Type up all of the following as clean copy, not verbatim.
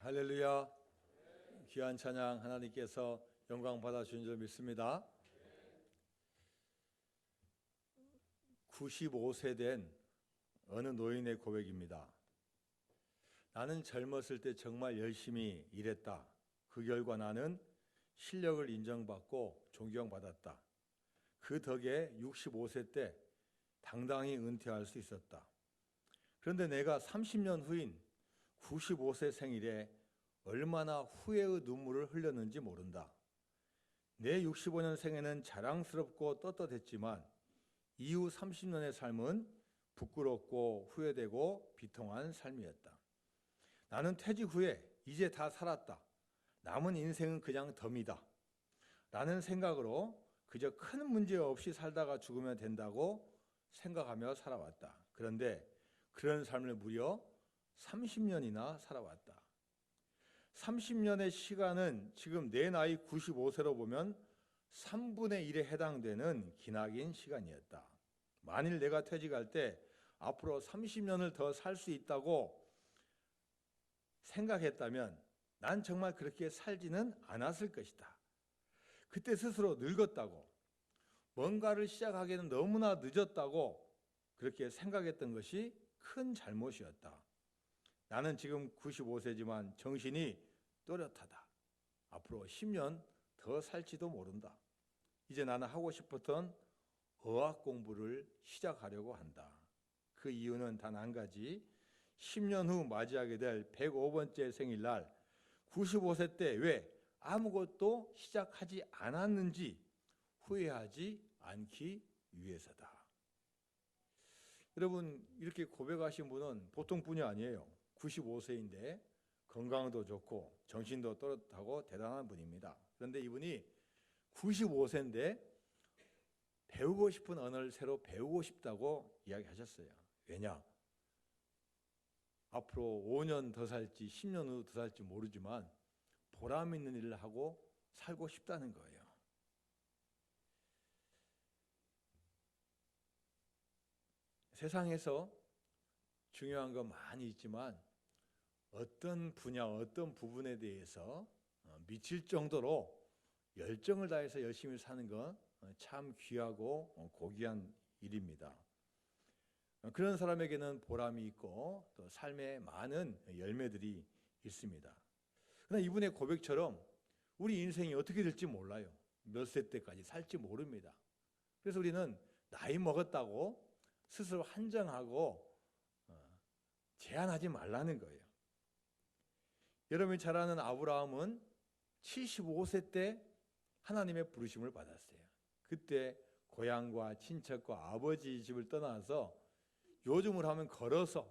할렐루야. 귀한 찬양 하나님께서 영광 받아주신 줄 믿습니다. 95세 된 어느 노인의 고백입니다. 나는 젊었을 때 정말 열심히 일했다. 그 결과 나는 실력을 인정받고 존경받았다. 그 덕에 65세 때 당당히 은퇴할 수 있었다. 그런데 내가 30년 후인 95세 생일에 얼마나 후회의 눈물을 흘렸는지 모른다. 내 65년 생에는 자랑스럽고 떳떳했지만 이후 30년의 삶은 부끄럽고 후회되고 비통한 삶이었다. 나는 퇴직 후에 이제 다 살았다. 남은 인생은 그냥 덤이다. 라는 생각으로 그저 큰 문제 없이 살다가 죽으면 된다고 생각하며 살아왔다. 그런데 그런 삶을 무려 30년이나 살아왔다. 30년의 시간은 지금 내 나이 95세로 보면 3분의 1에 해당되는 기나긴 시간이었다. 만일 내가 퇴직할 때 앞으로 30년을 더 살 수 있다고 생각했다면 난 정말 그렇게 살지는 않았을 것이다. 그때 스스로 늙었다고, 뭔가를 시작하기에는 너무나 늦었다고 그렇게 생각했던 것이 큰 잘못이었다. 나는 지금 95세지만 정신이 또렷하다. 앞으로 10년 더 살지도 모른다. 이제 나는 하고 싶었던 어학 공부를 시작하려고 한다. 그 이유는 단 한 가지. 10년 후 맞이하게 될 105번째 생일날 95세 때 왜 아무것도 시작하지 않았는지 후회하지 않기 위해서다. 여러분, 이렇게 고백하신 분은 보통 분이 아니에요. 95세인데 건강도 좋고 정신도 또렷하고 대단한 분입니다. 그런데 이분이 95세인데 배우고 싶은 언어를 새로 배우고 싶다고 이야기하셨어요. 왜냐? 앞으로 5년 더 살지 10년 후 더 살지 모르지만 보람 있는 일을 하고 살고 싶다는 거예요. 세상에서 중요한 거 많이 있지만 어떤 분야, 어떤 부분에 대해서 미칠 정도로 열정을 다해서 열심히 사는 건 참 귀하고 고귀한 일입니다. 그런 사람에게는 보람이 있고 또 삶에 많은 열매들이 있습니다. 그러나 이분의 고백처럼 우리 인생이 어떻게 될지 몰라요. 몇 세 때까지 살지 모릅니다. 그래서 우리는 나이 먹었다고 스스로 한정하고 제한하지 말라는 거예요. 여러분이 잘 아는 아브라함은 75세 때 하나님의 부르심을 받았어요. 그때 고향과 친척과 아버지 집을 떠나서 요즘으로 하면 걸어서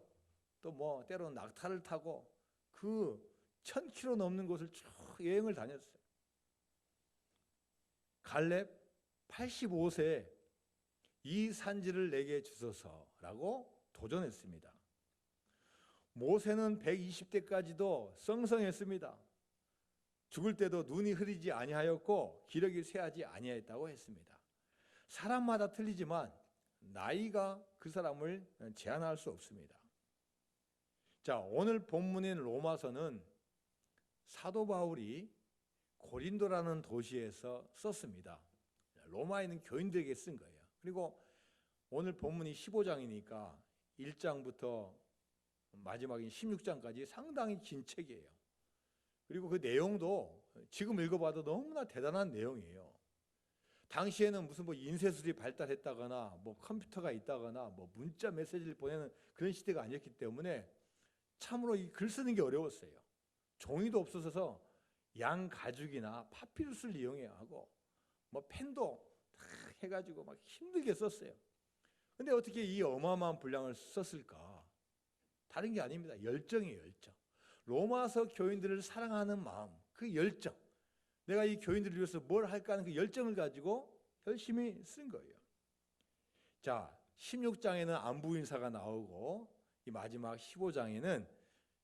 또 뭐 때로는 낙타를 타고 그 1000km 넘는 곳을 쭉 여행을 다녔어요. 갈렙 85세 이 산지를 내게 주소서라고 도전했습니다. 모세는 120대까지도 성성했습니다. 죽을 때도 눈이 흐리지 아니하였고 기력이 쇠하지 아니하였다고 했습니다. 사람마다 틀리지만 나이가 그 사람을 제한할 수 없습니다. 자, 오늘 본문인 로마서는 사도 바울이 고린도라는 도시에서 썼습니다. 로마에 있는 교인들에게 쓴 거예요. 그리고 오늘 본문이 15장이니까 1장부터 마지막인 16장까지 상당히 긴 책이에요. 그리고 그 내용도 지금 읽어봐도 너무나 대단한 내용이에요. 당시에는 무슨 뭐 인쇄술이 발달했다거나 뭐 컴퓨터가 있다거나 뭐 문자 메시지를 보내는 그런 시대가 아니었기 때문에 참으로 이 글 쓰는 게 어려웠어요. 종이도 없어서 양 가죽이나 파피루스를 이용해야 하고 뭐 펜도 다 해가지고 막 힘들게 썼어요. 근데 어떻게 이 어마어마한 분량을 썼을까? 다른 게 아닙니다. 열정이에요, 열정. 로마서 교인들을 사랑하는 마음, 그 열정. 내가 이 교인들을 위해서 뭘 할까 하는 그 열정을 가지고 열심히 쓴 거예요. 자, 16장에는 안부 인사가 나오고 이 마지막 15장에는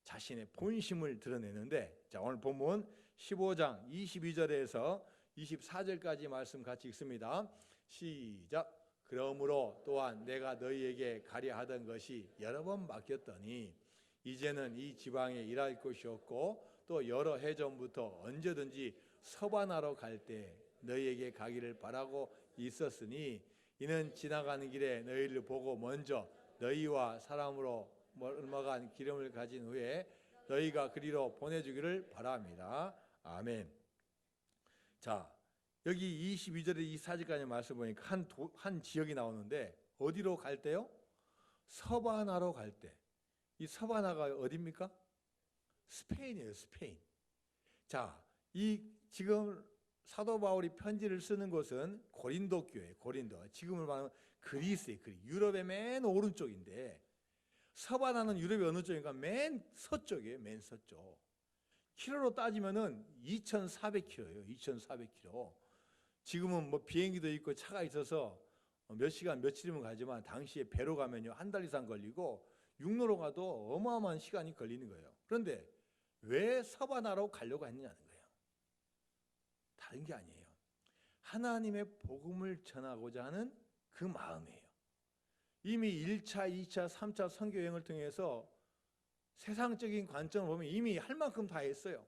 자신의 본심을 드러내는데, 자, 오늘 본문 15장 22절에서 24절까지 말씀 같이 읽습니다. 시작. 그러므로 또한 내가 너희에게 가려 하던 것이 여러 번 맡겼더니 이제는 이 지방에 일할 곳이 없고 또 여러 해 전부터 언제든지 서반하러 갈 때 너희에게 가기를 바라고 있었으니 이는 지나가는 길에 너희를 보고 먼저 너희와 사람으로 얼마간 기름을 가진 후에 너희가 그리로 보내주기를 바랍니다. 아멘. 자, 여기 22절에 이 4절까지 말씀 보니까 한 지역이 나오는데 어디로 갈 때요? 서바나로 갈 때. 이 서바나가 어디입니까? 스페인이에요, 스페인. 자, 이 지금 사도 바울이 편지를 쓰는 곳은 고린도 교회, 고린도. 지금으로 말하면 그리스예요, 유럽의 맨 오른쪽인데 서바나는 유럽의 어느 쪽인가? 맨 서쪽이에요, 맨 서쪽. 킬로로 따지면은 2,400km예요, 2,400km. 지금은 뭐 비행기도 있고 차가 있어서 몇 시간 며칠이면 가지만 당시에 배로 가면요 한 달 이상 걸리고 육로로 가도 어마어마한 시간이 걸리는 거예요. 그런데 왜 서바나로 가려고 했느냐는 거예요. 다른 게 아니에요. 하나님의 복음을 전하고자 하는 그 마음이에요. 이미 1차, 2차, 3차 선교 여행을 통해서 세상적인 관점을 보면 이미 할 만큼 다 했어요.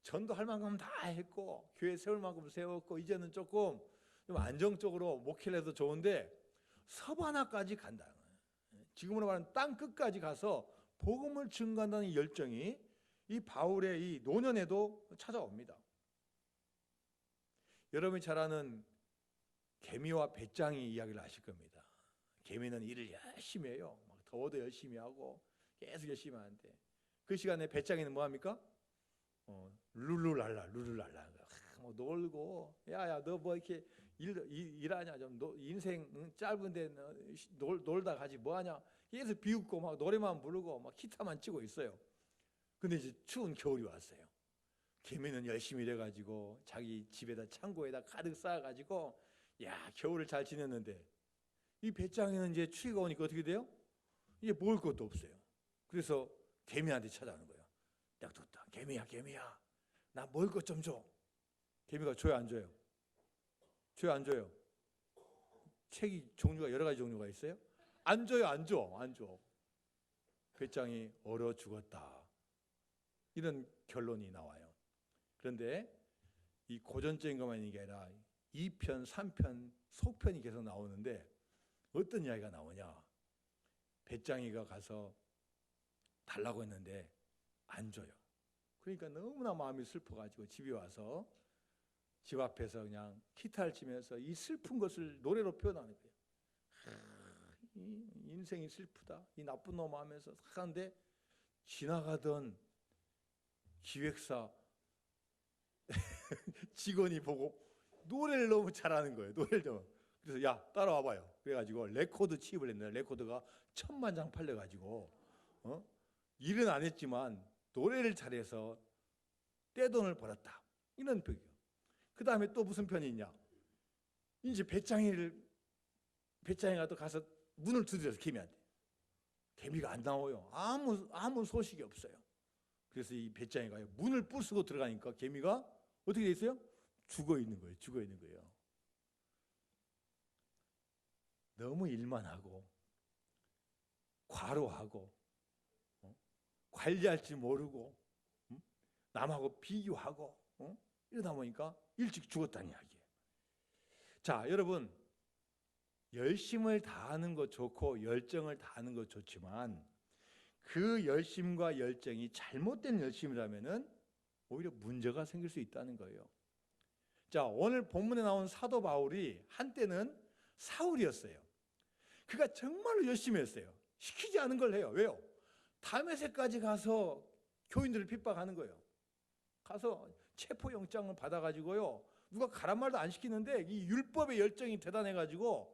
전도할 만큼 다 했고 교회 세울 만큼 세웠고 이제는 조금 좀 안정적으로 목회를 해도 좋은데 서바나까지 간다. 지금으로 말하면 땅 끝까지 가서 복음을 증거한다는 열정이 이 바울의 이 노년에도 찾아옵니다. 여러분이 잘 아는 개미와 배짱이 이야기를 아실 겁니다. 개미는 일을 열심히 해요. 막 더워도 열심히 하고 계속 열심히 하는데 그 시간에 배짱이는 뭐합니까? 룰루랄라 뭐 놀고 야야 너 뭐 이렇게 일하냐 좀 인생 짧은데 놀다 가지 뭐하냐 계속 비웃고 막 노래만 부르고 막 기타만 치고 있어요. 근데 이제 추운 겨울이 왔어요. 개미는 열심히 일해가지고 자기 집에다 창고에다 가득 쌓아가지고 야 겨울을 잘 지냈는데 이 배짱이는 이제 추위가 오니까 어떻게 돼요? 이제 먹을 것도 없어요. 그래서 개미한테 찾아오는 거예요. 딱 뒀다. 개미야 나 먹을 것 좀 줘. 개미가 줘요 안 줘요? 줘요 안 줘요? 책이 종류가 여러 가지 종류가 있어요? 안 줘요 안 줘. 배짱이 얼어 죽었다. 이런 결론이 나와요. 그런데 이 고전적인 것만 있는 게 아니라 2편, 3편, 속편이 계속 나오는데 어떤 이야기가 나오냐? 배짱이가 가서 달라고 했는데 안 줘요. 그러니까 너무나 마음이 슬퍼가지고 집에 와서 집 앞에서 그냥 기타를 치면서 이 슬픈 것을 노래로 표현하는 거예요. 이 인생이 슬프다. 이 나쁜 놈 하면서 하는데 지나가던 기획사 직원이 보고 노래를 너무 잘하는 거예요. 노래를 너무. 그래서 야 따라와봐요. 그래가지고 레코드 취입을 했는데 레코드가 1,000만 장 팔려가지고 일은 안 했지만 노래를 잘해서 떼돈을 벌었다. 이런 표기요. 그 다음에 또 무슨 편이 있냐? 이제 배짱이가 또 가서 문을 두드려서 개미한테. 개미가 안 나와요. 아무 소식이 없어요. 그래서 이 배짱이가 문을 부수고 들어가니까 개미가 어떻게 돼 있어요? 죽어 있는 거예요. 너무 일만 하고 과로하고 관리할 줄 모르고 남하고 비교하고 이러다 보니까 일찍 죽었다는 이야기예요. 자, 여러분 열심을 다하는 것 좋고 열정을 다하는 것 좋지만 그 열심과 열정이 잘못된 열심이라면은 오히려 문제가 생길 수 있다는 거예요. 자, 오늘 본문에 나온 사도 바울이 한때는 사울이었어요. 그가 정말로 열심히 했어요. 시키지 않은 걸 해요. 왜요? 다메섹까지 가서 교인들을 핍박하는 거예요. 가서 체포영장을 받아가지고요. 누가 가란 말도 안 시키는데 이 율법의 열정이 대단해가지고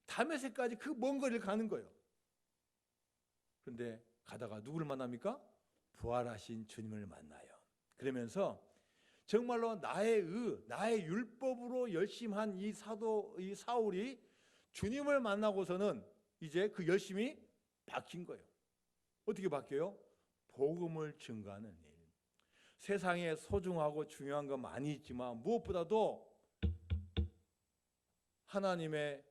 다메섹까지 그 먼 거리를 가는 거예요. 그런데 가다가 누구를 만납니까? 부활하신 주님을 만나요. 그러면서 정말로 나의 율법으로 열심한 이 사울이 주님을 만나고서는 이제 그 열심이 바뀐 거예요. 어떻게 바뀌어요? 복음을 증거하는 일. 세상에 소중하고 중요한 건 많이 있지만 무엇보다도 하나님의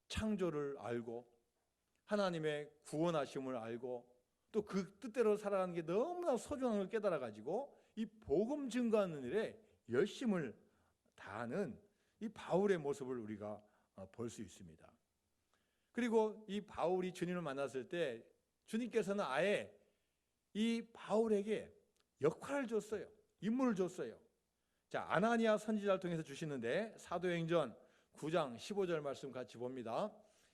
창조를 알고 하나님의 구원하심을 알고 또 그 뜻대로 살아가는 게 너무나 소중한 걸 깨달아가지고 이 복음 증거하는 일에 열심을 다하는 이 바울의 모습을 우리가 볼 수 있습니다. 그리고 이 바울이 주님을 만났을 때 주님께서는 아예 이 바울에게 역할을 줬어요. 임무를 줬어요. 자, 아나니아 선지자를 통해서 주시는데 사도행전 9장 15절 말씀 같이 봅니다.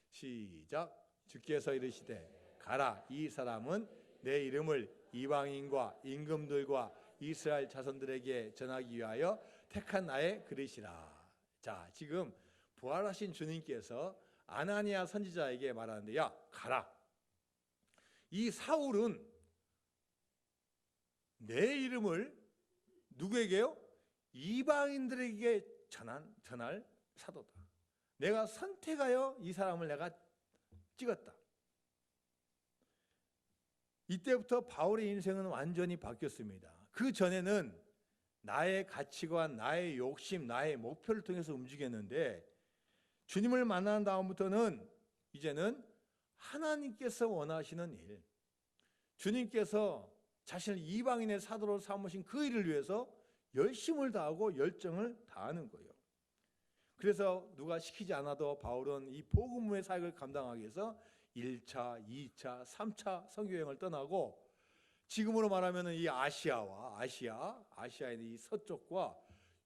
시작. 주께서 이르시되 가라, 이 사람은 내 이름을 이방인과 임금들과 이스라엘 자손들에게 전하기 위하여 택한 나의 그릇이라. 자, 지금 부활하신 주님께서 아나니아 선지자에게 말하는데, 야, 가라. 이 사울은 내 이름을 누구에게요? 이방인들에게 전할 사도다. 내가 선택하여 이 사람을 내가 찍었다. 이때부터 바울의 인생은 완전히 바뀌었습니다. 그 전에는 나의 가치관, 나의 욕심, 나의 목표를 통해서 움직였는데 주님을 만난 다음부터는 이제는 하나님께서 원하시는 일, 주님께서 자신을 이방인의 사도로 삼으신 그 일을 위해서 열심을 다하고 열정을 다하는 거예요. 그래서 누가 시키지 않아도 바울은 이 복음의 사역을 감당하기 위해서 1차, 2차, 3차 선교여행을 떠나고 지금으로 말하면 이 아시아의 이 서쪽과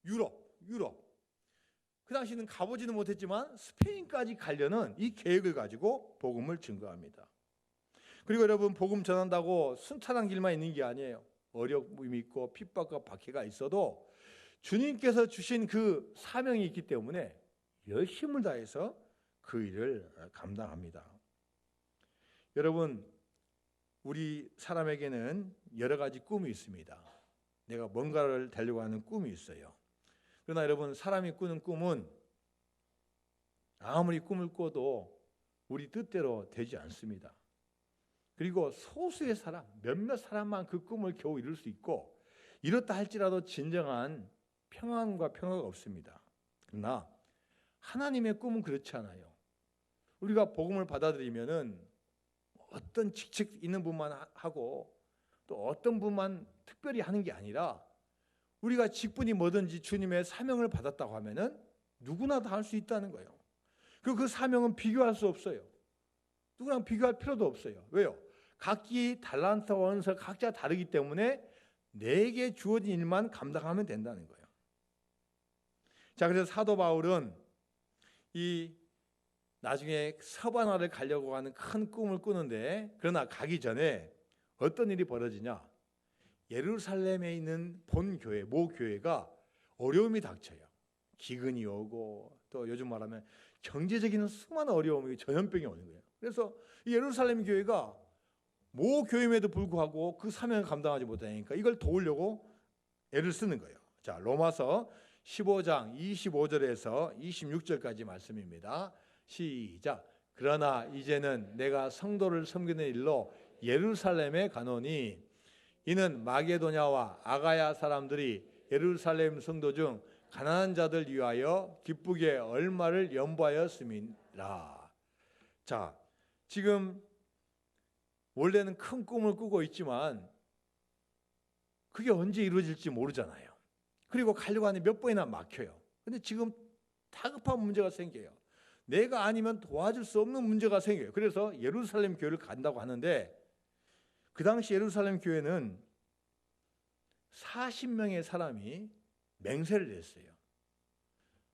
유럽 그 당시는 가보지는 못했지만 스페인까지 가려는 이 계획을 가지고 복음을 증거합니다. 그리고 여러분, 복음 전한다고 순탄한 길만 있는 게 아니에요. 어려움이 있고 핍박과 박해가 있어도 주님께서 주신 그 사명이 있기 때문에 열심을 다해서 그 일을 감당합니다. 여러분, 우리 사람에게는 여러 가지 꿈이 있습니다. 내가 뭔가를 되려고 하는 꿈이 있어요. 그러나 여러분, 사람이 꾸는 꿈은 아무리 꿈을 꿔도 우리 뜻대로 되지 않습니다. 그리고 소수의 사람, 몇몇 사람만 그 꿈을 겨우 이룰 수 있고, 이렇다 할지라도 진정한 평안과 평화가 없습니다. 그러나 하나님의 꿈은 그렇지 않아요. 우리가 복음을 받아들이면은 어떤 직책 있는 분만 하고 또 어떤 분만 특별히 하는 게 아니라 우리가 직분이 뭐든지 주님의 사명을 받았다고 하면은 누구나 다 할 수 있다는 거예요. 그리고 그 사명은 비교할 수 없어요. 누구랑 비교할 필요도 없어요. 왜요? 각기 달란트와 원서 각자 다르기 때문에 내게 주어진 일만 감당하면 된다는 거예요. 자, 그래서 사도 바울은 이 나중에 서바나를 가려고 하는 큰 꿈을 꾸는데, 그러나 가기 전에 어떤 일이 벌어지냐? 예루살렘에 있는 본 교회, 모 교회가 어려움이 닥쳐요. 기근이 오고 또 요즘 말하면 경제적인 수많은 어려움이, 전염병이 오는 거예요. 그래서 이 예루살렘 교회가 모 교회임에도 불구하고 그 사명을 감당하지 못하니까 이걸 도우려고 애를 쓰는 거예요. 자, 로마서 15장 25절에서 26절까지 말씀입니다. 시작. 그러나 이제는 내가 성도를 섬기는 일로 예루살렘에 가노니 이는 마게도냐와 아가야 사람들이 예루살렘 성도 중 가난한 자들 위하여 기쁘게 얼마를 연보하였음이라. 자, 지금 원래는 큰 꿈을 꾸고 있지만 그게 언제 이루어질지 모르잖아요. 그리고 가려고 하니 몇 번이나 막혀요. 근데 지금 다급한 문제가 생겨요. 내가 아니면 도와줄 수 없는 문제가 생겨요. 그래서 예루살렘 교회를 간다고 하는데, 그 당시 예루살렘 교회는 40명의 사람이 맹세를 했어요.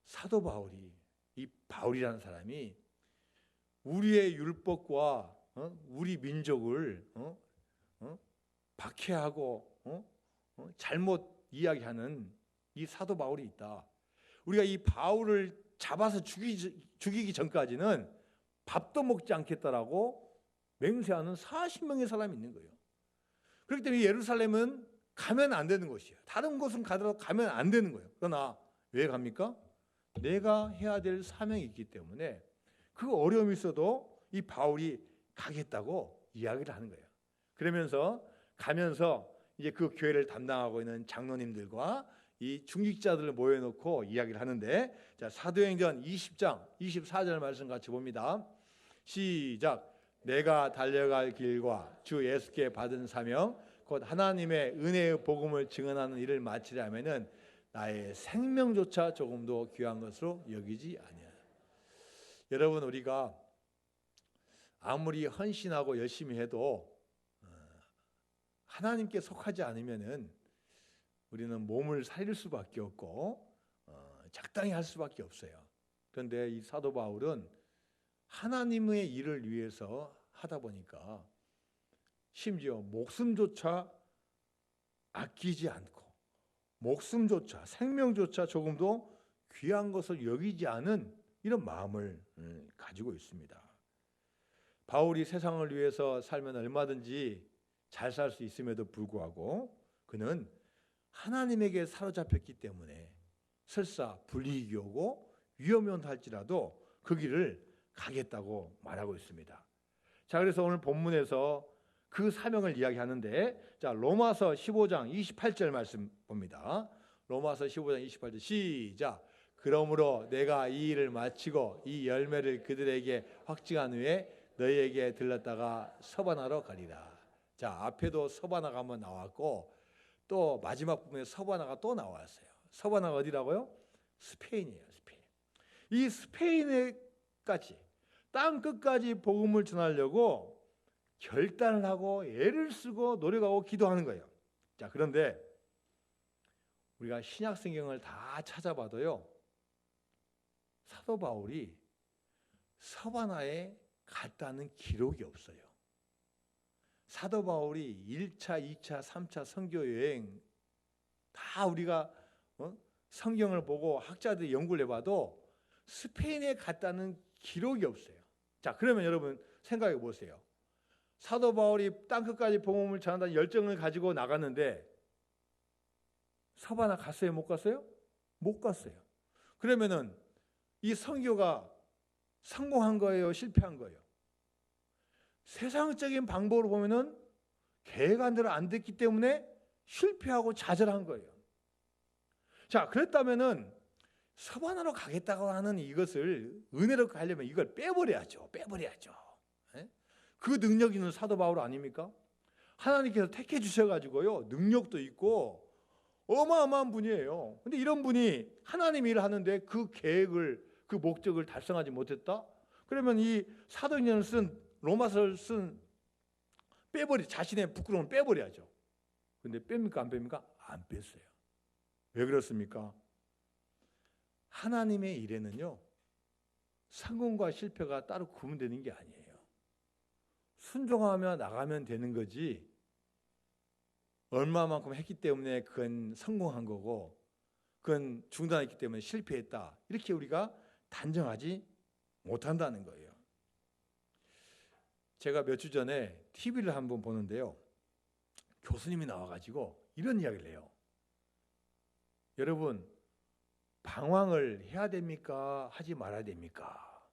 사도 바울이, 이 바울이라는 사람이 우리의 율법과 우리 민족을 박해하고 잘못 이야기하는 이 사도 바울이 있다. 우리가 이 바울을 잡아서 죽이기 전까지는 밥도 먹지 않겠다라고 맹세하는 40명의 사람이 있는 거예요. 그렇기 때문에 예루살렘은 가면 안 되는 곳이에요. 다른 곳은 가더라도 가면 안 되는 거예요. 그러나 왜 갑니까? 내가 해야 될 사명이 있기 때문에 그 어려움이 있어도 이 바울이 가겠다고 이야기를 하는 거예요. 그러면서 가면서 이제 그 교회를 담당하고 있는 장로님들과 이 중직자들을 모여놓고 이야기를 하는데, 자, 사도행전 20장 24절 말씀 같이 봅니다. 시작. 내가 달려갈 길과 주 예수께 받은 사명 곧 하나님의 은혜의 복음을 증언하는 일을 마치려면은 나의 생명조차 조금도 귀한 것으로 여기지 아니하라. 여러분, 우리가 아무리 헌신하고 열심히 해도 하나님께 속하지 않으면은 우리는 몸을 살릴 수밖에 없고 적당히 할 수밖에 없어요. 그런데 이 사도 바울은 하나님의 일을 위해서 하다 보니까 심지어 목숨조차 아끼지 않고 목숨조차 생명조차 조금도 귀한 것을 여기지 않은 이런 마음을 가지고 있습니다. 바울이 세상을 위해서 살면 얼마든지 잘 살 수 있음에도 불구하고 그는 하나님에게 사로잡혔기 때문에 설사 불이익이 오고 위험이 온다 할지라도 그 길을 가겠다고 말하고 있습니다. 자, 그래서 오늘 본문에서 그 사명을 이야기하는데, 자, 로마서 15장 28절 말씀 봅니다. 로마서 15장 28절 시작. 그러므로 내가 이 일을 마치고 이 열매를 그들에게 확증한 후에 너희에게 들렀다가 서바나로 가리라. 자, 앞에도 서바나가 한번 나왔고 또 마지막 부분에 서바나가 또 나왔어요. 서바나가 어디라고요? 스페인이에요. 스페인. 이 스페인에까지 땅 끝까지 복음을 전하려고 결단을 하고 애를 쓰고 노력하고 기도하는 거예요. 자, 그런데 우리가 신약 성경을 다 찾아봐도요, 사도 바울이 서바나에 갔다는 기록이 없어요. 사도 바울이 1차, 2차, 3차 선교 여행 다 우리가 성경을 보고 학자들이 연구를 해봐도 스페인에 갔다는 기록이 없어요. 자, 그러면 여러분 생각해 보세요. 사도 바울이 땅끝까지 복음을 전한다는 열정을 가지고 나갔는데 서바나 갔어요? 못 갔어요? 못 갔어요. 그러면은 이 선교가 성공한 거예요? 실패한 거예요? 세상적인 방법으로 보면은 계획안대로 안 됐기 때문에 실패하고 좌절한 거예요. 자, 그랬다면은 서바나로 가겠다고 하는 이것을 은혜로 가려면 이걸 빼버려야죠. 그 능력 있는 사도 바울 아닙니까? 하나님께서 택해 주셔가지고요, 능력도 있고 어마어마한 분이에요. 근데 이런 분이 하나님 일을 하는데 그 계획을, 그 목적을 달성하지 못했다? 그러면 이 사도행전을 쓴, 로마서를 쓴 자신의 부끄러움을 빼버려야죠. 근데 뺍니까 안 뺍니까? 안 뺐어요. 왜 그렇습니까? 하나님의 일에는요, 성공과 실패가 따로 구분되는 게 아니에요. 순종하며 나가면 되는 거지, 얼마만큼 했기 때문에 그건 성공한 거고 그건 중단했기 때문에 실패했다, 이렇게 우리가 단정하지 못한다는 거예요. 제가 몇 주 전에 TV를 한번 보는데요, 교수님이 나와가지고 이런 이야기를 해요. 여러분, 방황을 해야 됩니까? 하지 말아야 됩니까?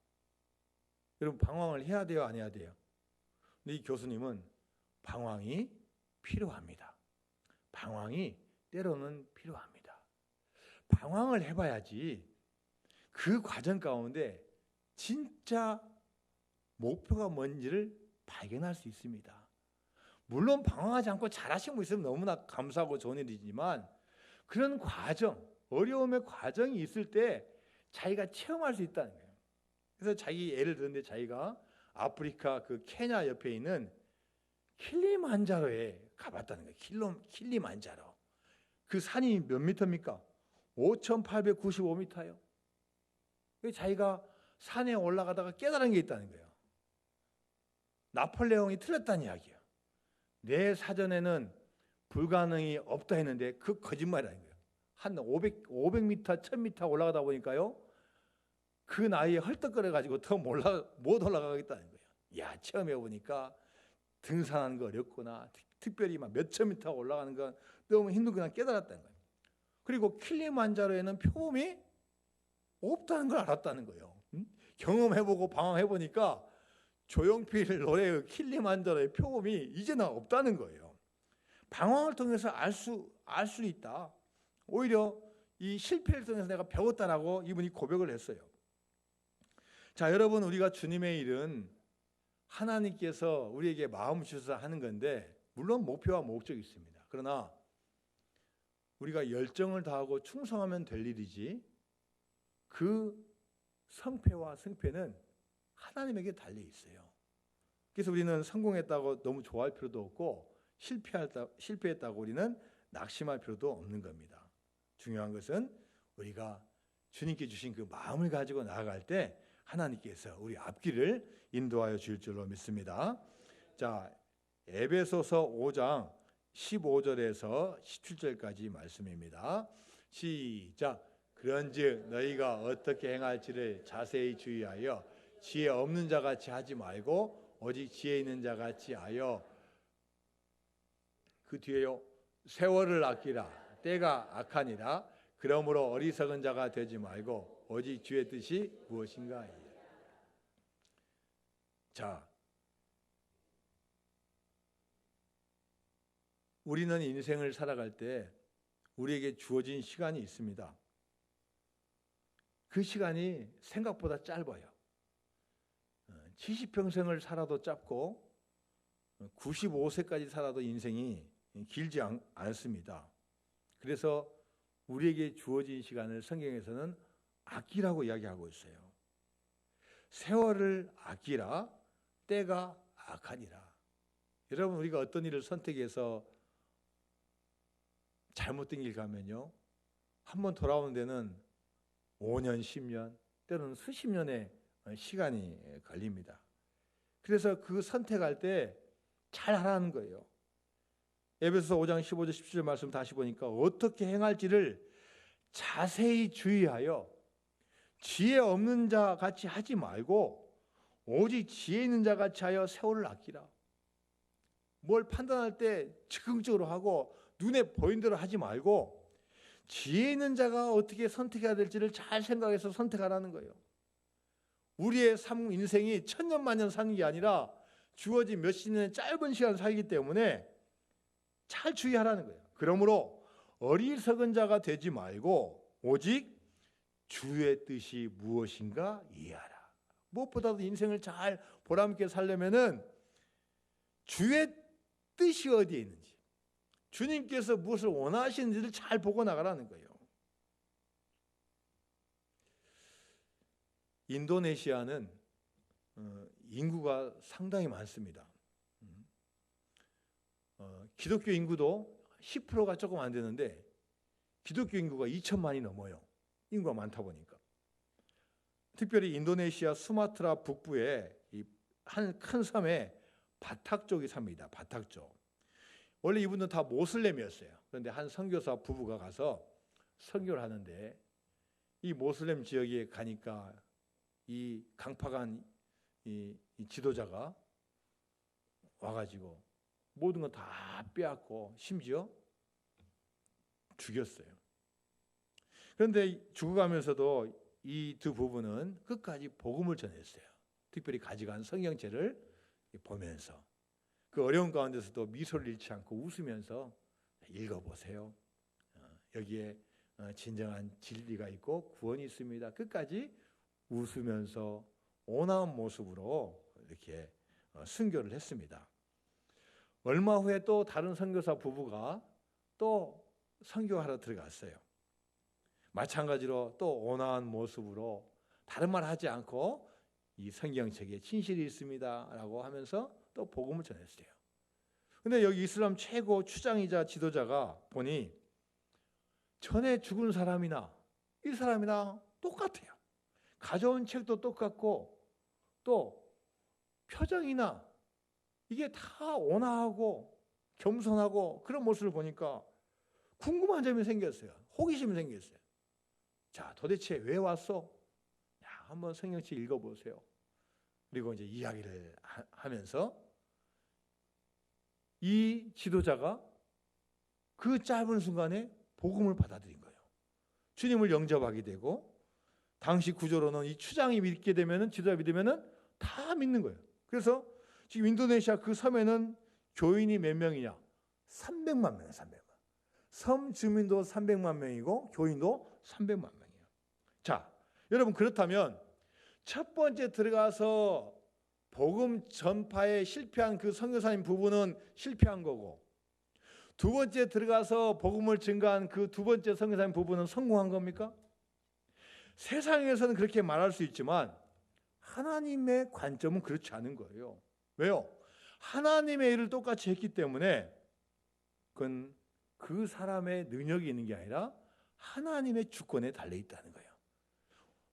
여러분, 방황을 해야 돼요? 안 해야 돼요? 근데 이 교수님은 방황이 필요합니다. 방황이 때로는 필요합니다. 방황을 해봐야지 그 과정 가운데 진짜 목표가 뭔지를 발견할 수 있습니다. 물론 방황하지 않고 잘하신 분 있으면 너무나 감사하고 좋은 일이지만 그런 과정, 어려움의 과정이 있을 때 자기가 체험할 수 있다는 거예요. 그래서 자기 예를 들었는데, 자기가 아프리카 그 케냐 옆에 있는 킬리만자로에 가봤다는 거예요. 킬리만자로. 그 산이 몇 미터입니까? 5,895m예요. 자기가 산에 올라가다가 깨달은 게 있다는 거예요. 나폴레옹이 틀렸다는 이야기예요. 내 사전에는 불가능이 없다 했는데 그 거짓말이라는 거예요. 한 500m, 1000m 올라가다 보니까요, 그 나이에 헐떡거려가지고 더 못 올라가겠다는 거예요. 야, 처음 해보니까 등산하는 거 어렵구나. 특별히 막 몇천 미터 올라가는 건 너무 힘들구나 깨달았다는 거예요. 그리고 킬리만자로에는 표범이 없다는 걸 알았다는 거예요. 경험해보고 방황해보니까 조용필 노래의 킬리만자로의 표범이 이제는 없다는 거예요. 방황을 통해서 알 수 있다. 오히려 이 실패를 통해서 내가 배웠다라고 이분이 고백을 했어요. 자, 여러분, 우리가 주님의 일은 하나님께서 우리에게 마음을 주셔서 하는 건데 물론 목표와 목적이 있습니다. 그러나 우리가 열정을 다하고 충성하면 될 일이지 그 성패와 승패는 하나님에게 달려 있어요. 그래서 우리는 성공했다고 너무 좋아할 필요도 없고 실패했다고 우리는 낙심할 필요도 없는 겁니다. 중요한 것은 우리가 주님께 주신 그 마음을 가지고 나아갈 때 하나님께서 우리 앞길을 인도하여 줄 줄로 믿습니다. 자, 에베소서 5장 15절에서 17절까지 말씀입니다. 시작. 그런즉 너희가 어떻게 행할지를 자세히 주의하여 지혜 없는 자 같이 하지 말고 오직 지혜 있는 자 같이 하여 그 뒤에요. 세월을 아끼라. 때가 악하니라. 그러므로 어리석은 자가 되지 말고 오직 주의 뜻이 무엇인가. 자, 우리는 인생을 살아갈 때 우리에게 주어진 시간이 있습니다. 그 시간이 생각보다 짧아요. 70평생을 살아도 짧고 95세까지 살아도 인생이 길지 않습니다. 그래서 우리에게 주어진 시간을 성경에서는 아끼라고 이야기하고 있어요. 세월을 아끼라. 때가 악하니라. 여러분, 우리가 어떤 일을 선택해서 잘못된 길 가면요, 한번 돌아오는 데는 5년, 10년, 때로는 수십 년의 시간이 걸립니다. 그래서 그 선택할 때 잘 하라는 거예요. 에베소서 5장 15절 17절 말씀 다시 보니까 어떻게 행할지를 자세히 주의하여 지혜 없는 자 같이 하지 말고 오직 지혜 있는 자 같이 하여 세월을 아끼라. 뭘 판단할 때 즉흥적으로 하고 눈에 보이는 대로 하지 말고 지혜 있는 자가 어떻게 선택해야 될지를 잘 생각해서 선택하라는 거예요. 우리의 삶 인생이 천년만년 사는 게 아니라 주어진 몇십 년의 짧은 시간 살기 때문에 잘 주의하라는 거예요. 그러므로 어리석은 자가 되지 말고 오직 주의 뜻이 무엇인가 이해하라. 무엇보다도 인생을 잘 보람있게 살려면은 주의 뜻이 어디에 있는지, 주님께서 무엇을 원하시는지를 잘 보고 나가라는 거예요. 인도네시아는 인구가 상당히 많습니다. 기독교 인구도 10%가 조금 안 되는데 기독교 인구가 2천만이 넘어요. 인구가 많다 보니까. 특별히 인도네시아 수마트라 북부에 한 큰 섬에 바탁족이 삽니다. 바탁족. 원래 이분은 다 모슬렘이었어요. 그런데 한 선교사 부부가 가서 선교를 하는데 이 모슬렘 지역에 가니까 이 강팍한 이 지도자가 와가지고 모든 건 다 빼앗고 심지어 죽였어요. 그런데 죽어가면서도 이 두 부부는 끝까지 복음을 전했어요. 특별히 가져간 성경책을 보면서 그 어려운 가운데서도 미소를 잃지 않고 웃으면서 읽어보세요. 여기에 진정한 진리가 있고 구원이 있습니다. 끝까지 웃으면서 온화한 모습으로 이렇게 순교를 했습니다. 얼마 후에 또 다른 선교사 부부가 또 선교하러 들어갔어요. 마찬가지로 또 온화한 모습으로 다른 말 하지 않고 이 성경책에 진실이 있습니다라고 하면서 또 복음을 전했어요. 근데 여기 이슬람 최고 추장이자 지도자가 보니 전에 죽은 사람이나 이 사람이나 똑같아요. 가져온 책도 똑같고 또 표정이나 이게 다 온화하고 겸손하고 그런 모습을 보니까 궁금한 점이 생겼어요. 호기심이 생겼어요. 자, 도대체 왜 왔어? 야, 한번 성경책 읽어보세요. 그리고 이제 이야기를 하면서 이 지도자가 그 짧은 순간에 복음을 받아들인 거예요. 주님을 영접하게 되고 당시 구조로는 이 추장이 믿게 되면은 지도자 믿으면은 다 믿는 거예요. 그래서 지금 인도네시아 그 섬에는 교인이 몇 명이냐? 300만 명이에요. 300만. 섬 주민도 300만 명이고 교인도 300만 명이에요. 자, 여러분 그렇다면 첫 번째 들어가서 복음 전파에 실패한 그 선교사님 부부는 실패한 거고, 두 번째 들어가서 복음을 증거한 그 두 번째 선교사님 부부는 성공한 겁니까? 세상에서는 그렇게 말할 수 있지만 하나님의 관점은 그렇지 않은 거예요. 왜요? 하나님의 일을 똑같이 했기 때문에 그건 그 사람의 능력이 있는 게 아니라 하나님의 주권에 달려 있다는 거예요.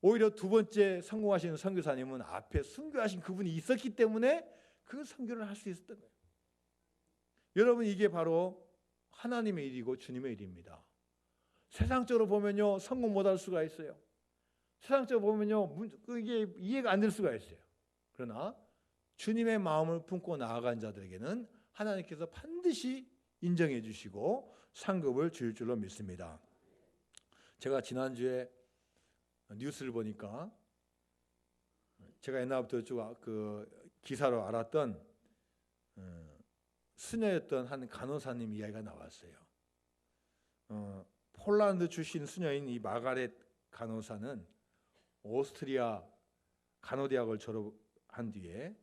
오히려 두 번째 성공하신 선교사님은 앞에 순교하신 그분이 있었기 때문에 그 선교를 할 수 있었던 거예요. 여러분, 이게 바로 하나님의 일이고 주님의 일입니다. 세상적으로 보면요, 성공 못할 수가 있어요. 세상적으로 보면요, 이게 이해가 안 될 수가 있어요. 그러나 주님의 마음을 품고 나아간 자들에게는 하나님께서 반드시 인정해 주시고 상급을 주실 줄로 믿습니다. 제가 지난주에 뉴스를 보니까 제가 옛날부터 그 기사로 알았던 수녀였던 한 간호사님 이야기가 나왔어요. 폴란드 출신 수녀인 이 마가렛 간호사는 오스트리아 간호대학을 졸업한 뒤에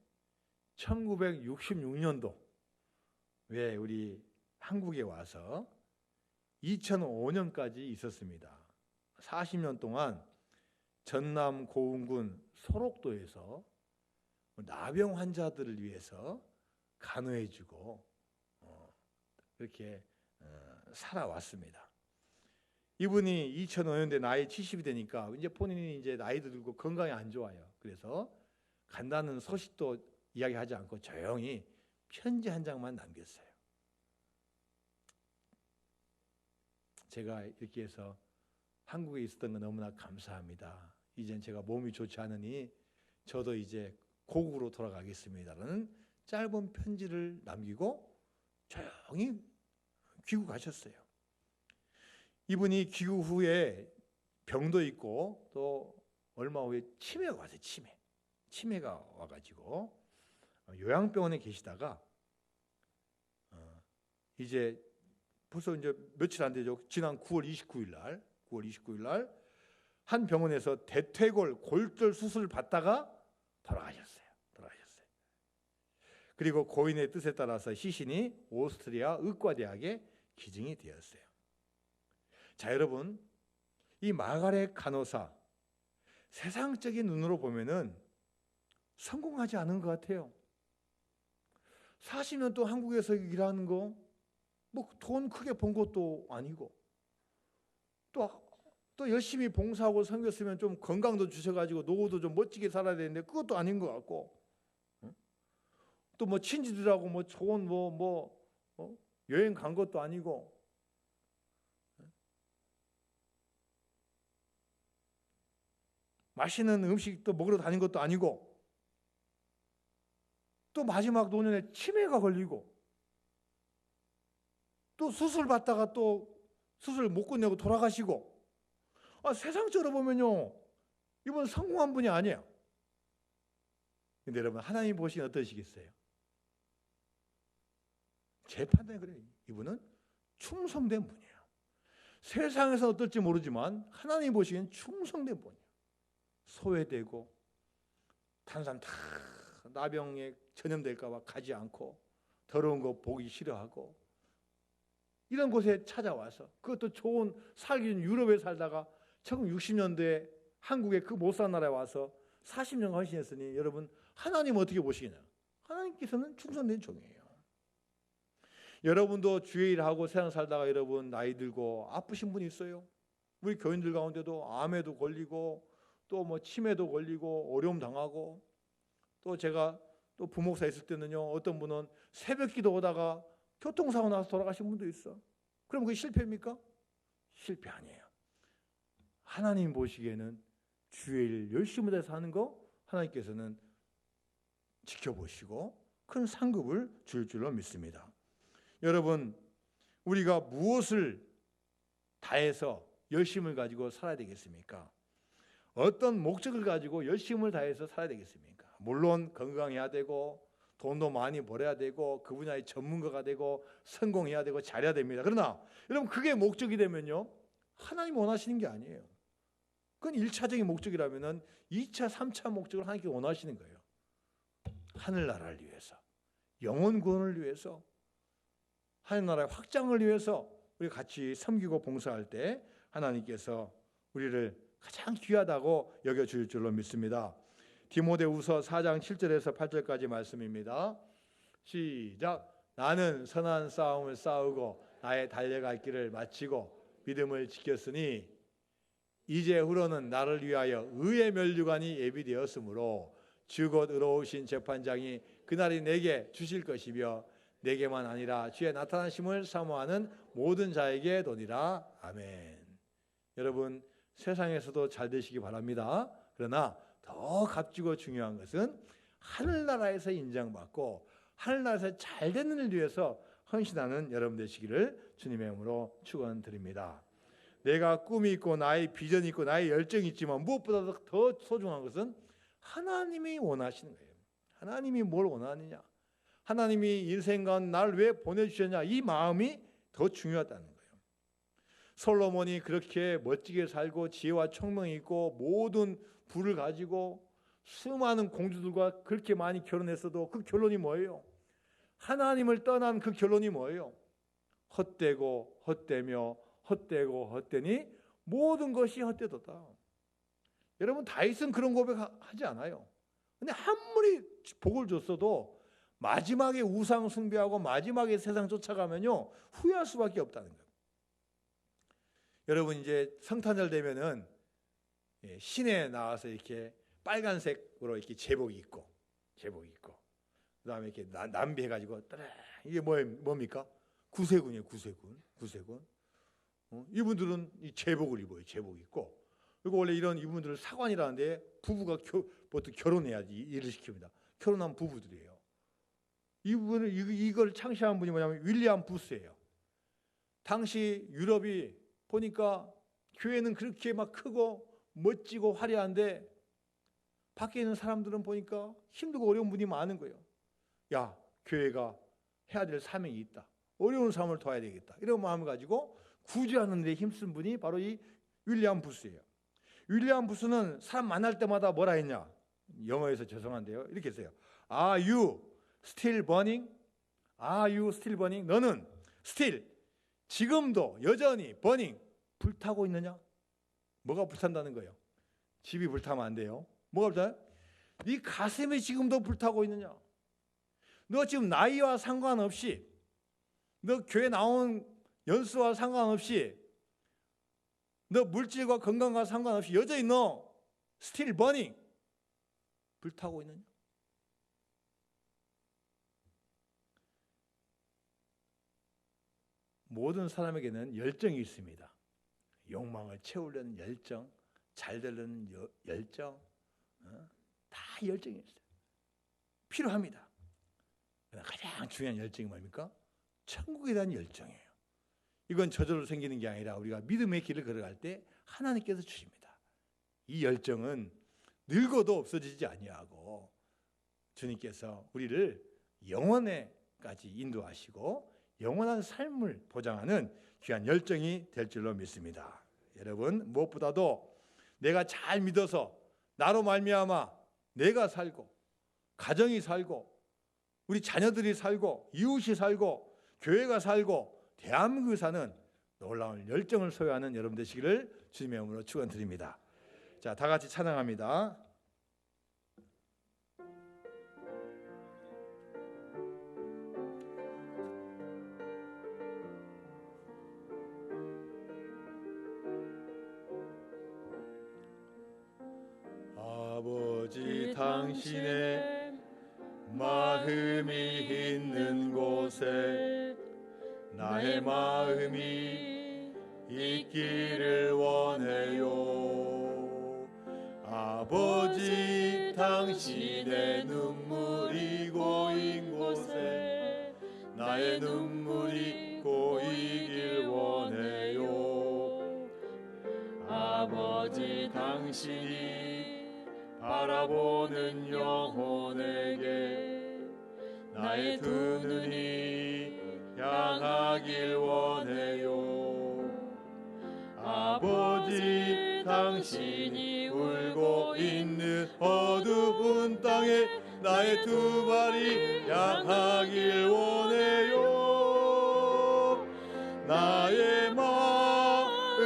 1966년도 왜 우리 한국에 와서 2005년까지 있었습니다. 40년 동안 전남 고흥군 소록도에서 나병 환자들을 위해서 간호해주고 그렇게 살아왔습니다. 이분이 2005년대 나이 70이 되니까 이제 본인이 이제 나이도 들고 건강이 안 좋아요. 그래서 간다는 소식도 이야기하지 않고 조용히 편지 한 장만 남겼어요. 제가 이렇게 해서 한국에 있었던 거 너무나 감사합니다. 이젠 제가 몸이 좋지 않으니 저도 이제 고국으로 돌아가겠습니다라는 짧은 편지를 남기고 조용히 귀국하셨어요. 이분이 귀국 후에 병도 있고 또 얼마 후에 치매가 왔어요. 치매가 와가지고 요양병원에 계시다가 이제 벌써 이제 며칠 안 되죠. 지난 9월 29일 날 한 병원에서 대퇴골 골절 수술을 받다가 돌아가셨어요. 그리고 고인의 뜻에 따라서 시신이 오스트리아 의과대학에 기증이 되었어요. 자, 여러분, 이 마가렛 간호사 세상적인 눈으로 보면은 성공하지 않은 것 같아요. 40년 동안 한국에서 일하는 거 뭐 돈 크게 번 것도 아니고 또 열심히 봉사하고 섬겼으면 좀 건강도 주셔가지고 노후도 좀 멋지게 살아야 되는데 그것도 아닌 것 같고, 또 뭐 친지들하고 뭐 좋은 여행 간 것도 아니고, 맛있는 음식도 먹으러 다닌 것도 아니고, 또 마지막 노년에 치매가 걸리고, 또 수술 받다가 또 수술 못 끝내고 돌아가시고, 세상적으로 보면요, 이분 성공한 분이 아니에요. 근데 여러분, 하나님 보시기엔 어떠시겠어요? 제 판단에 그래요. 이분은 충성된 분이에요. 세상에서 어떨지 모르지만 하나님 보시기엔 충성된 분이에요. 소외되고 다른 사람 다 나병에 전염될까 봐 가지 않고 더러운 거 보기 싫어하고 이런 곳에 찾아와서, 그것도 좋은 살기 좋은 유럽에 살다가 1960년대에 한국에 그 못 사는 나라에 와서 40년 헌신했으니 여러분, 하나님 어떻게 보시겠냐? 하나님께서는 충성된 종이에요. 여러분도 주의 일하고 세상 살다가 여러분 나이 들고 아프신 분이 있어요. 우리 교인들 가운데도 암에도 걸리고 또 뭐 치매도 걸리고 어려움 당하고, 또 제가 또 부목사 있을 때는요, 어떤 분은 새벽 기도 오다가 교통사고 나서 돌아가신 분도 있어. 그럼 그게 실패입니까? 실패 아니에요. 하나님 보시기에는 주의 일 열심히 해서 하는 거 하나님께서는 지켜보시고 큰 상급을 줄 줄로 믿습니다. 여러분, 우리가 무엇을 다해서 열심을 가지고 살아야 되겠습니까? 어떤 목적을 가지고 열심을 다해서 살아야 되겠습니까? 물론 건강해야 되고 돈도 많이 벌어야 되고 그 분야의 전문가가 되고 성공해야 되고 잘해야 됩니다. 그러나 여러분, 그게 목적이 되면요, 하나님 원하시는 게 아니에요. 그건 1차적인 목적이라면 2차, 3차 목적을 하나님께 원하시는 거예요. 하늘나라를 위해서, 영혼 구원을 위해서, 하늘나라의 확장을 위해서 우리 같이 섬기고 봉사할 때 하나님께서 우리를 가장 귀하다고 여겨줄 줄로 믿습니다. 디모데후서 4장 7절에서 8절까지 말씀입니다. 시작. 나는 선한 싸움을 싸우고 나의 달려갈 길을 마치고 믿음을 지켰으니 이제 후로는 나를 위하여 의의 면류관이 예비되었으므로 주 곧 의로우신 재판장이 그날이 내게 주실 것이며 내게만 아니라 주의 나타나심을 사모하는 모든 자에게 도니라. 아멘. 여러분, 세상에서도 잘 되시기 바랍니다. 그러나 더 값지고 중요한 것은 하늘나라에서 인정받고 하늘나라에서 잘 되는 일을 위해서 헌신하는 여러분 되시기를 주님의 이름으로 축원드립니다. 내가 꿈이 있고 나의 비전이 있고 나의 열정이 있지만 무엇보다도 더 소중한 것은 하나님이 원하시는 거예요. 하나님이 뭘 원하느냐, 하나님이 인생관 나를 왜 보내주셨냐, 이 마음이 더 중요하다는 거예요. 솔로몬이 그렇게 멋지게 살고 지혜와 총명이 있고 모든 부를 가지고 수많은 공주들과 그렇게 많이 결혼했어도 그 결론이 뭐예요? 하나님을 떠난 그 결론이 뭐예요? 헛되고 헛되며 헛되고 헛되니 모든 것이 헛되도다. 여러분, 다윗은 그런 고백하지 않아요. 근데 아무리 복을 줬어도 마지막에 우상 숭배하고 마지막에 세상 쫓아가면요 후회할 수밖에 없다는 거예요. 여러분, 이제 성탄절 되면은 시내에 나와서 이렇게 빨간색으로 이렇게 제복이 있고 그다음에 이렇게 남비해가지고 이게 뭡니까? 구세군이에요. 구세군. 이분들은 이 제복을 입어요. 제복 입고. 그리고 원래 이분들은 사관이라는데 부부가 보통 결혼해야지 일을 시킵니다. 결혼한 부부들이에요. 이걸 창시한 분이 뭐냐면 윌리엄 부스예요. 당시 유럽이 보니까 교회는 그렇게 막 크고 멋지고 화려한데 밖에 있는 사람들은 보니까 힘들고 어려운 분이 많은 거예요. 야, 교회가 해야 될 사명이 있다. 어려운 사람을 도와야 되겠다. 이런 마음을 가지고 구제하는 데 힘쓴 분이 바로 이 윌리엄 부스예요. 윌리엄 부스는 사람 만날 때마다 뭐라 했냐? 영어에서 죄송한데요. 이렇게 했어요. Are you still burning? Are you still burning? 너는 still, 지금도 여전히 burning, 불타고 있느냐? 뭐가 불탄다는 거예요? 집이 불타면 안 돼요. 뭐가 불타요? 네 가슴이 지금도 불타고 있느냐? 너 지금 나이와 상관없이, 너 교회 나온 연수와 상관없이, 너 물질과 건강과 상관없이 여전히 너 still burning, 불타고 있느냐? 모든 사람에게는 열정이 있습니다. 욕망을 채우려는 열정, 잘 되려는 열정, 다 열정이 있어요. 필요합니다. 가장 중요한 열정이 뭡니까? 천국에 대한 열정이에요. 이건 저절로 생기는 게 아니라 우리가 믿음의 길을 걸어갈 때 하나님께서 주십니다. 이 열정은 늙어도 없어지지 아니하고 주님께서 우리를 영원에까지 인도하시고 영원한 삶을 보장하는 귀한 열정이 될 줄로 믿습니다. 여러분, 무엇보다도 내가 잘 믿어서 나로 말미암아 내가 살고 가정이 살고 우리 자녀들이 살고 이웃이 살고 교회가 살고 대한민국이 사는 놀라운 열정을 소유하는 여러분 되시기를 주님의 이름으로 축원드립니다. 자, 다 같이 찬양합니다. 아버지, 당신의 마음이 있는 곳에 나의 마음이 있기를 원해요. 아버지, 당신의 눈물이 고인 곳에 나의 눈물이 고이길 원해요. 아버지, 당신이 바라보는 영혼에게 나의 두 눈이 향하길 원해요. 아버지, 당신이 울고 있는 어두운 땅에 나의 두 발이 향하길 원해요. 나의 마음이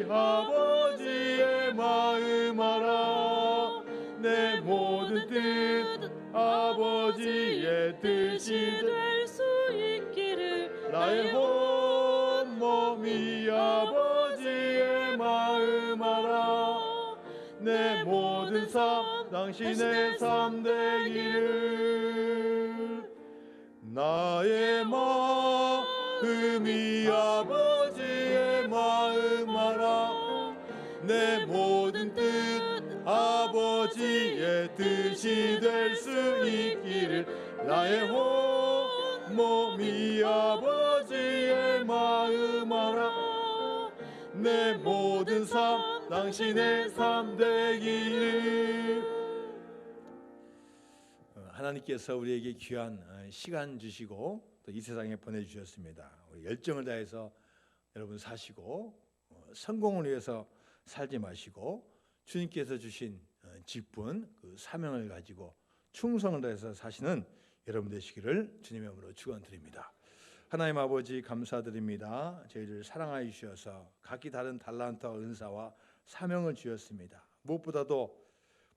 아버지의 마음 알아. 내 모든 뜻 아버지의 뜻이 될 수 있기를 나의 온몸이 아버지의 마음 알아. 내 모든 삶 당신의 삶 되기를. 나의 마음이 아버지의 마음 알아. 내 모든 뜻 아버지의 뜻이 될 수 있기를. 나의 온몸이 아버지의 마음 알아. 내 모든 삶 당신의 삶 되기를. 하나님께서 우리에게 귀한 시간 주시고 또 이 세상에 보내주셨습니다. 우리 열정을 다해서 여러분 사시고 성공을 위해서 살지 마시고 주님께서 주신 직분, 그 사명을 가지고 충성을 다해서 사시는 여러분 되시기를 주님의 이름으로 축원드립니다. 하나님 아버지 감사드립니다. 저희를 사랑하여 주셔서 각기 다른 달란트와 은사와 사명을 주셨습니다. 무엇보다도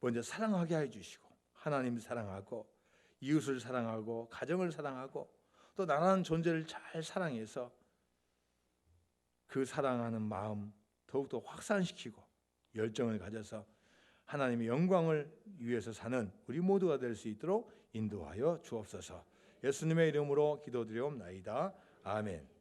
먼저 사랑하게 해 주시고 하나님 사랑하고 이웃을 사랑하고 가정을 사랑하고 또 나라는 존재를 잘 사랑해서 그 사랑하는 마음 더욱더 확산시키고 열정을 가져서 하나님의 영광을 위해서 사는 우리 모두가 될 수 있도록 인도하여 주옵소서. 예수님의 이름으로 기도드리옵나이다. 아멘.